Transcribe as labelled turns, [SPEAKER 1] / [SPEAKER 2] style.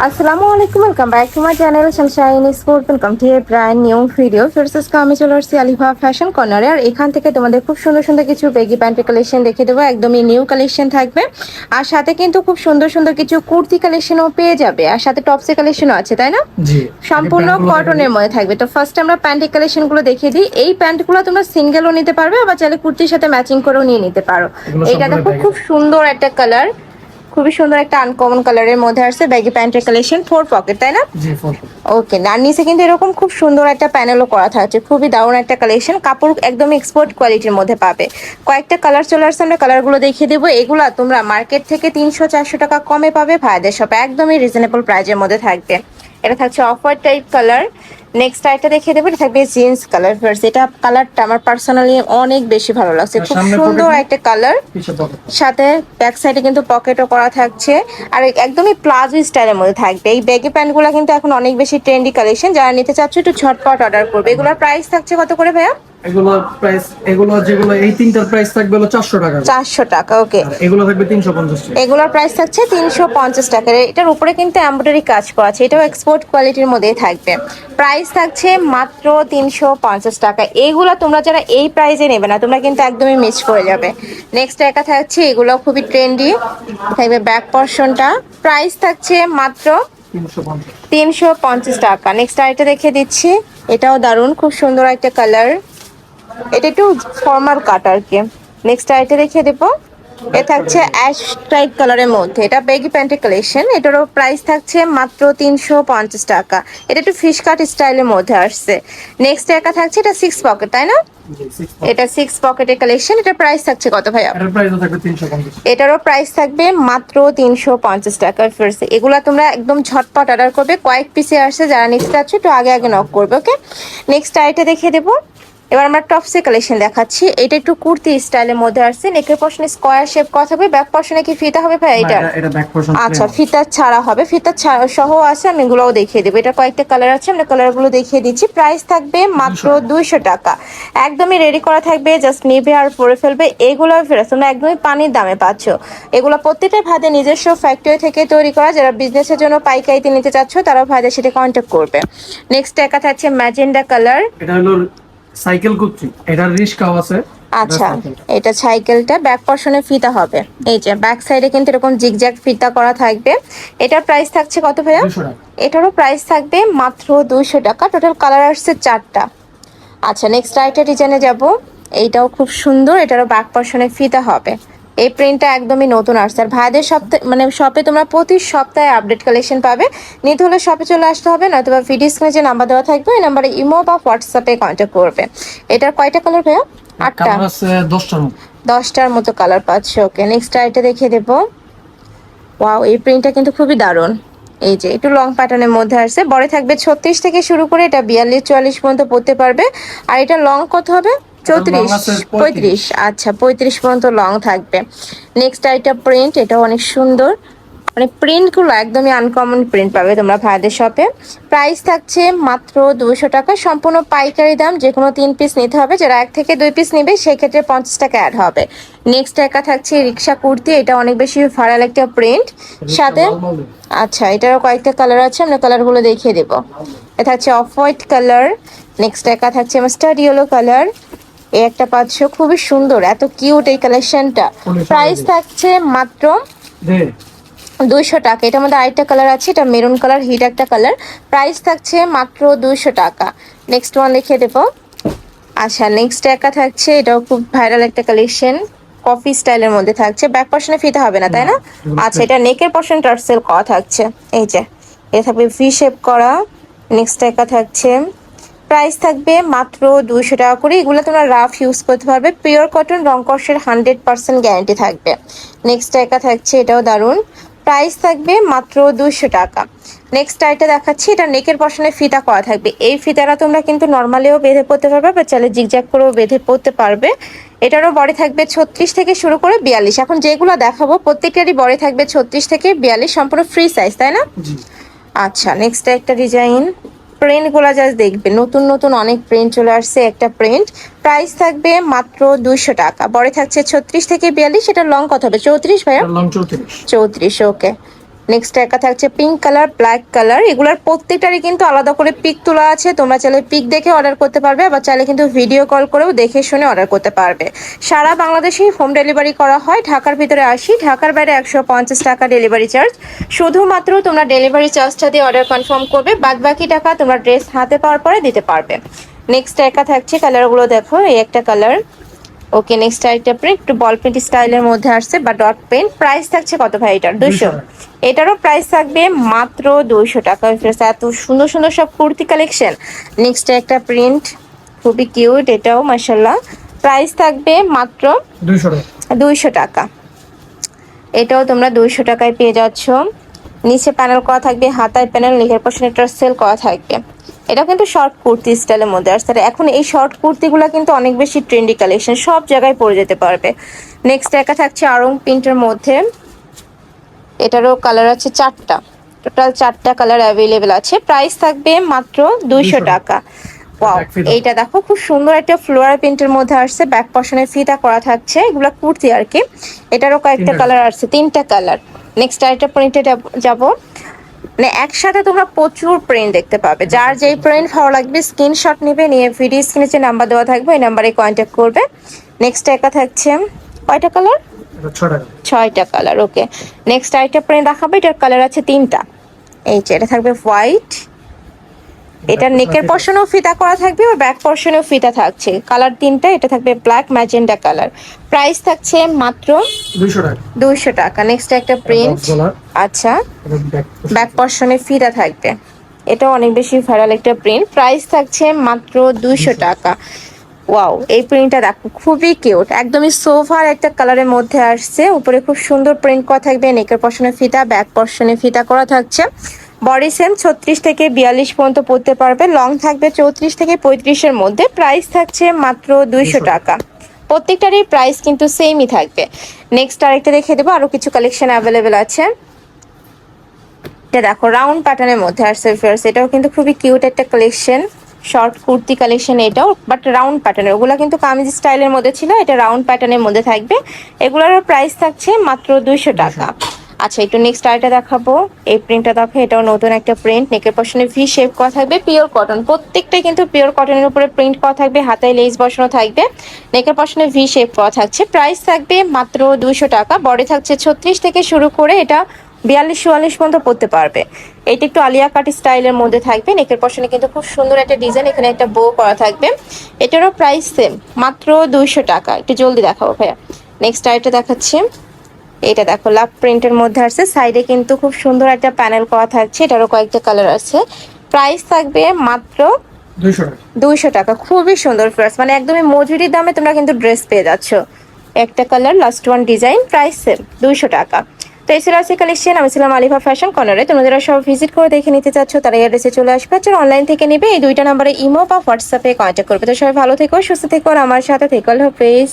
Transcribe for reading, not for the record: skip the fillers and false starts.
[SPEAKER 1] আসসালামু আলাইকুম, welcome back to my channel sunshine sport. Welcome to a brand new video. ফিরসেসকে আমি চলে আসছি আলিফা ফ্যাশন কর্নারে। আর এখান থেকে তোমাদের খুব সুন্দর সুন্দর কিছু বেগি প্যান্টের কালেকশন দেখে দেবো, একদমই নিউ কালেকশন থাকবে। আর সাথে কিন্তু খুব সুন্দর সুন্দর কিছু কুর্তি কালেকশনও পেয়ে যাবে, আর সাথে টপসের কালেকশনও আছে, তাই না?
[SPEAKER 2] জি,
[SPEAKER 1] সম্পূর্ণ কটনের মধ্যে থাকবে। তো ফার্স্ট আমরা প্যান্টের কালেকশনগুলো দেখিয়ে দিই। এই প্যান্টগুলো তোমরা সিঙ্গেলও নিতে পারবে, আবার চাইলে কুর্তির সাথে ম্যাচিং করেও নিয়ে নিতে পারো। এইটা দেখো খুব সুন্দর একটা কালার, খুবই সুন্দর একটা আনকমন কালারের মধ্যে আসছে ব্যাগি প্যান্টের কালেকশন, 4 পকেট, তাই না?
[SPEAKER 2] জি, 4 পকেট।
[SPEAKER 1] ওকে, আর নিচে কিন্তু এরকম খুব সুন্দর একটা প্যানেলও করা থাকছে, খুবই দারুণ একটা কালেকশন। কাপড় একদম এক্সপোর্ট কোয়ালিটির মধ্যে পাবে। কয়েকটা কালার চলে আসছে, আমরা কালারগুলো দেখিয়ে দেবো। এগুলা তোমরা মার্কেট থেকে 300-400 টাকা কমে পাবে ভাইদের শপে, একদমই রিজনেবল প্রাইজের মধ্যে থাকবে। এটা থাকছে off white type colour. Next আইটা দেখিয়ে দেবো, এটা থাকবে জিন্স কালার। ফার্স্ট এটা কালারটা আমার পার্সোনালি অনেক বেশি ভালো লাগছে, খুব সুন্দর একটা কালার। সাথে ব্যাক সাইডে কিন্তু পকেটও করা থাকছে, আর একদমই প্লাজো স্টাইলের মধ্যে থাকবে। এই ব্যাগি প্যান্টগুলো কিন্তু এখন অনেক বেশি ট্রেন্ডি কালেকশন, যারা নিতে চাচ্ছ একটু ঝটপট অর্ডার করবে। এগুলোর প্রাইস থাকছে কত করে ভাইয়া?
[SPEAKER 2] যেগুলো এই তিনটার প্রাইস থাকবে হলো 400 টাকা।
[SPEAKER 1] 400 টাকা, ওকে।
[SPEAKER 2] এগুলো থাকবে 350 টাকা।
[SPEAKER 1] এগুলোর প্রাইস থাকছে 350 টাকা। এটার উপরে কিন্তু এমব্রয়ডারি কাজ করা আছে, এটাও এক্সপোর্ট কোয়ালিটির মধ্যেই থাকবে। প্রাইস থাকছে মাত্র 350 টাকা। এইগুলো তোমরা যারা এই প্রাইসে নেবে না, তোমরা কিন্তু একদমই মিস করে যাবে। নেক্সট একা থাকছে, এগুলো খুবই ট্রেন্ডি থাকবে। ব্যাক পোরশনটা প্রাইস থাকছে মাত্র 350 টাকা। নেক্সট আইটা দেখে দিচ্ছি, এটাও দারুণ, খুব সুন্দর একটা কালার। এটা একটু ফর্মাল কাট আর কি। নেক্সট আইটা দেখিয়ে দেবো, এ থাকছে অ্যাশ টাইপ কালারের মধ্যে, এটা বেগি প্যান্টের কালেকশন। এটারও প্রাইস থাকছে মাত্র 350 টাকা। এটা একটু ফিশ কাট স্টাইলের মধ্যে আসছে। নেক্সট একা থাকছে, এটা 6 পকেট, তাই না? এটা 6 পকেটের কালেকশন। এটার প্রাইস থাকছে কত ভাইয়া? এটারও প্রাইস থাকবে মাত্র 350 টাকা। ফিরছে এগুলা তোমরা একদম ঝটপট অর্ডার করবে, কয়েক পিসে আসছে, যারা নেক্সট আছে একটু আগে আগে নক করবে, ওকে। নেক্সট আইটা দেখিয়ে দেবো। এবার আমরা টপসের কালেকশন দেখাচ্ছি। এটা একটু কুর্তি স্টাইলের মধ্যে আসছে, নেকের পশনে স্কয়ার শেপ করা থাকবে। ব্যাক পশনে কি ফিতা হবে ভাই? এটা আচ্ছা, ফিতা ছাড়া হবে, ফিতা ছাড়া সহ আছে। আমি এগুলোও দেখিয়ে দেবো। এটা কয়েকটা কালার আছে, আমরা কালারগুলো দেখিয়ে দিচ্ছি। প্রাইস থাকবে মাত্র 200 টাকা। একদমই রেডি করা থাকবে, জাস্ট নিবে আর পরে ফেলবে। এগুলো ফেরত তোমরা একদমই পানির দামে পাচ্ছ। এগুলো প্রত্যেকটা ভাইদের নিজস্ব ফ্যাক্টরি থেকে তৈরি করা। যারা বিজনেসের জন্য পাইকারিতে নিতে চাচ্ছ, তারাও ভাইদের সাথে কন্ট্যাক্ট করবে। নেক্সট একা থাকছে ম্যাজেন্ডা কালার।
[SPEAKER 2] এটা হলো সাইকেল কুর্তি, এটার রিস্কাও আছে।
[SPEAKER 1] আচ্ছা, এটা সাইকেলটা ব্যাক পশনে ফিতা হবে। এই যে ব্যাক সাইডে কিন্তু এরকম জিগজ্যাগ ফিতা করা থাকবে। এটার প্রাইস থাকছে কত ভাইয়া?
[SPEAKER 2] 200 টাকা।
[SPEAKER 1] এটারও প্রাইস থাকবে মাত্র 200 টাকা। টোটাল কালার আসছে 4টা। আচ্ছা, নেক্সট আইটা ডিজাইনে যাব। এইটাও খুব সুন্দর, এটারও ব্যাক পশনে ফিতা হবে। এই প্রিন্টটা একদমই নতুন আসছে। আর ভাইদের সপ্তাহে মানে শপে তোমরা প্রতি সপ্তাহে আপডেট কালেকশন পাবে। নিতে হলে শপে চলে আসতে হবে, নয়তো বা ভিডিও স্ক্রিনে যে নাম্বার দেওয়া থাকবে ওই নাম্বারে ইমো বা হোয়াটসঅ্যাপে কন্ট্যাক্ট করবে। এটার কয়টা কালার ভাইয়া? 8টা।
[SPEAKER 2] কালার আছে 10টার মতো।
[SPEAKER 1] 10টার মতো কালার পাচ্ছ, ওকে। নেক্সট আইটা দেখিয়ে দেবো। ওয়াও, এই প্রিন্টটা কিন্তু খুবই দারুণ। এই যে একটু লং প্যাটার্নের মধ্যে আসছে, বড় থাকবে 36 থেকে শুরু করে এটা 42-44 পর্যন্ত পড়তে পারবে। আর এটা লং কত হবে? 34, 35। আচ্ছা, 35 পর্যন্ত লং থাকবে। নেক্সট আইটা প্রিন্ট, এটা অনেক সুন্দর, মানে প্রিন্টগুলো একদমই আনকমন প্রিন্ট পাবে তোমরা ভাইদের শপে। প্রাইস থাকছে মাত্র 200 টাকা, সম্পূর্ণ পাইকারি দাম। যে কোনো 3 পিস নিতে হবে, যারা 1 থেকে 2 পিস নেবে সেই ক্ষেত্রে 50 টাকা অ্যাড হবে। নেক্সট একা থাকছে রিক্সা কুর্তি, এটা অনেক বেশি ভাইরাল একটা প্রিন্ট। সাথে আচ্ছা, এটারও কয়েকটা কালার আছে, আমরা কালারগুলো দেখিয়ে দেবো। এটা হচ্ছে অফ হোয়াইট কালার। নেক্সট একা থাকছে মাস্টার্ড ইয়েলো কালার। এই একটা পাচ্ছ, খুবই সুন্দর, এত কিউট এই কালেকশনটা। প্রাইস থাকছে মাত্র 200 টাকা। এটার মধ্যে আরেকটা কালার আছে, এটা মেরুন কালার, হিট একটা কালার। প্রাইস থাকছে মাত্র 200 টাকা। নেক্সট ওয়ান দেখিয়ে দেবো। আচ্ছা, নেক্সট একা থাকছে, এটাও খুব ভাইরাল একটা কালেকশন, কফি স্টাইলের মধ্যে থাকছে। ব্যাক পশনে ফিতা হবে না, তাই না? আচ্ছা, এটা নেকের পশন টার্সেল করা থাকছে। এই যে এটা থাকবে ভি শেপ করা। নেক্সট একা থাকছে, প্রাইস থাকবে মাত্র 200 টাকা করে। এগুলো তোমরা রাফ ইউজ করতে পারবে, পিওর কটন, রং কষের 100% গ্যারান্টি থাকবে। নেক্সট একা থাকছে, এটাও দারুণ। প্রাইস থাকবে মাত্র 200 টাকা। নেক্সট আইটা দেখাচ্ছি, এটা নেকের পশনে ফিতা করা থাকবে। এই ফিতাটা তোমরা কিন্তু নর্মালিও বেঁধে পড়তে পারবে, বা চাইলে জিগজ্যাগ করেও বেঁধে পড়তে পারবে। এটারও বডি থাকবে 36 থেকে শুরু করে 42। এখন যেগুলো দেখাবো প্রত্যেকটারই বডি থাকবে 36 থেকে 42, সম্পূর্ণ ফ্রি সাইজ, তাই না? আচ্ছা, নেক্সট একটা ডিজাইন। প্রিন্টগুলো জাস্ট দেখবে, নতুন নতুন অনেক প্রিন্ট চলে আসছে। একটা প্রিন্ট, প্রাইস থাকবে মাত্র 200 টাকা। বড় থাকছে 36 থেকে 42। এটা লং কত হবে? 34 ভাইয়া?
[SPEAKER 2] লং 34।
[SPEAKER 1] 34, ওকে। নেক্সট একটা থাকছে পিঙ্ক কালার, ব্ল্যাক কালার। এগুলোর প্রত্যেকটারই কিন্তু আলাদা করে পিক তোলা আছে, তোমরা চাইলে পিক দেখে অর্ডার করতে পারবে, আবার চাইলে কিন্তু ভিডিও কল করেও দেখে শুনে অর্ডার করতে পারবে। সারা বাংলাদেশে হোম ডেলিভারি করা হয়, ঢাকার ভিতরে 80, ঢাকার বাইরে 150 টাকা ডেলিভারি চার্জ। শুধুমাত্র তোমরা ডেলিভারি চার্জটা দিয়ে অর্ডার কনফার্ম করবে, বাদ বাকি টাকা তোমরা ড্রেস হাতে পাওয়ার পরে দিতে পারবে। নেক্সট একটা থাকছে, কালারগুলো দেখো, এই একটা কালার। ওকে, নেক্সট আরেকটা প্রিন্ট, একটু বল প্রিন্ট স্টাইলের মধ্যে আসছে বা ডট প্রিন্ট। প্রাইস থাকছে কত ভাই এটার? 200। এটারও প্রাইস থাকবে মাত্র 200 টাকা। এত সুন্দর সুন্দর সব কুর্তি কালেকশন। নেক্সট একটা প্রিন্ট, খুবই কিউট, এটাও মাশাআল্লাহ। প্রাইস থাকবে মাত্র 200 টাকা। এটাও তোমরা 200 টাকায় পেয়ে যাচ্ছ। নিচে প্যানেল করা থাকবে, হাতায় প্যানেল, লিখের পশনে টার্সেল করা থাকবে। এটা কিন্তু শর্ট কুর্তি স্টাইলের মধ্যে আসছে। এখন এই শর্ট কুর্তিগুলো কিন্তু অনেক বেশি ট্রেন্ডি কালেকশন, সব জায়গায় পরে যেতে পারবে। নেক্সট একটা থাকছে আরং প্রিন্টের মধ্যে। এটারও কালার আছে 4টা, টোটাল 4টা কালার অ্যাভেলেবেল আছে। প্রাইস থাকবে মাত্র 200 টাকা। ওয়াও, এইটা দেখো, খুব সুন্দর একটা ফ্লোরাল প্রিন্টের মধ্যে আসছে, ব্যাক পশনে ফিতা করা থাকছে। এগুলা কুর্তি আর কি। এটারও কয়েকটা কালার আসছে, 3টা কালার। নেক্সট আরেকটা প্রিন্টে যাব। মানে একসাথে তোমরা প্রচুর প্রিন্ট দেখতে পাবে। যার যেই প্রিন্ট ভালো লাগবে স্ক্রিনশট নেবে, নিয়ে ভিডিও স্ক্রিনে যে নাম্বার দেওয়া থাকবে ওই নাম্বারে কন্ট্যাক্ট করবে। নেক্সট একটা থাকছে, কয়টা কালার? 6টা কালার। ওকে, নেক্সট আরেকটা প্রিন্ট দেখাবো। এটার কালার আছে 3টা। এই যে এটা থাকবে হোয়াইট, এটার নেকের পশনেও ফিতা করা থাকবে আর ব্যাক পশনেও ফিতা থাকছে। কালার 3টা। এটা থাকবে ব্ল্যাক ম্যাজেন্ডা কালার। প্রাইস থাকছে মাত্র 200 টাকা। নেক্সট একটা প্রিন্ট, আচ্ছা, ব্যাক পশনে ফিতা থাকবে। এটাও অনেক বেশি ভাইরাল একটা প্রিন্ট। প্রাইস থাকছে মাত্র 200 টাকা। ওয়াও, এই প্রিন্টটা দেখো, খুবই কিউট, একদমই সোফার একটা কালারের মধ্যে আসছে। উপরে খুব সুন্দর প্রিন্ট করা থাকবে, নেকের পশনে ফিতা, ব্যাক পশনে ফিতা করা থাকছে। বডি সেম 36 থেকে 42 পর্যন্ত পরতে পারবে। লং থাকবে 34 থেকে 35-এর মধ্যে। প্রাইস থাকছে মাত্র 200 টাকা। প্রত্যেকটারই প্রাইস কিন্তু সেমই থাকবে। নেক্সট আরেকটা দেখে দেবো, আরো কিছু কালেকশন অ্যাভেলেবেল আছে। এটা দেখো, রাউন্ড প্যাটার্নের মধ্যে আসছে ফিয়ার্স। এটাও কিন্তু খুবই কিউট একটা কালেকশন, শর্ট কুর্তি কালেকশন এটাও, বাট রাউন্ড প্যাটার্নের। ওগুলো কিন্তু কামিজ স্টাইলের মধ্যে ছিল, এটা রাউন্ড প্যাটার্নের মধ্যে থাকবে। এগুলোর প্রাইস থাকছে মাত্র 200 টাকা। আচ্ছা, একটু নেক্সট আরেকটা দেখাবো। এই প্রিন্টটা দেখো, এটাও নতুন একটা প্রিন্ট। নেকের পশনে ভি শেপ করা থাকবে, পিওর কটন। প্রত্যেকটাই কিন্তু পিওর কটনের উপরে প্রিন্ট করা থাকবে, হাতায় লেস বসানো থাকবে, নেকের পশনে ভি শেপ করা থাকছে। প্রাইস থাকবে মাত্র 200 টাকা। বডি থাকছে 36 থেকে শুরু করে এটা 42-44 পর্যন্ত পড়তে পারবে। এটা একটু আলিয়া কাট স্টাইলের মধ্যে থাকবে। নেকের পশনে কিন্তু খুব সুন্দর একটা ডিজাইন, এখানে একটা বো করা থাকবে। এটারও প্রাইস সেম, মাত্র 200 টাকা। একটু জলদি দেখাবো ভাইয়া। নেক্সট আরেকটা দেখাচ্ছি। এটা দেখো, লাভ প্রিন্টের মধ্যে আছে, সাইডে কিন্তু খুব সুন্দর একটা প্যানেল করা থাকছে। এটারও কয়েকটা কালার আছে। প্রাইস থাকবে মাত্র 200 টাকা। খুবই সুন্দর ফ্রেস, মানে একদমই মজুরির দামে তোমরা কিন্তু ড্রেস পেয়ে যাচ্ছ। একটা colour, last one design, price same 200 টাকা। তো এই ছিল আজকে কালেকশন। আমি ছিলাম আলিফা ফ্যাশন কর্নারে। তোমরা যারা সব ভিজিট করে দেখে নিতে চাচ্ছ তারা এই অ্যাড্রেসে চলে আসবে। যারা অনলাইন থেকে নেবে এই 2টা নাম্বারে ইমো বা হোয়াটসঅ্যাপে কন্ট্যাক্ট করবে। তো সবাই ভালো থেকো, সুস্থ থেকো আর আমার সাথে থেকো। আল্লাহ হাফেজ।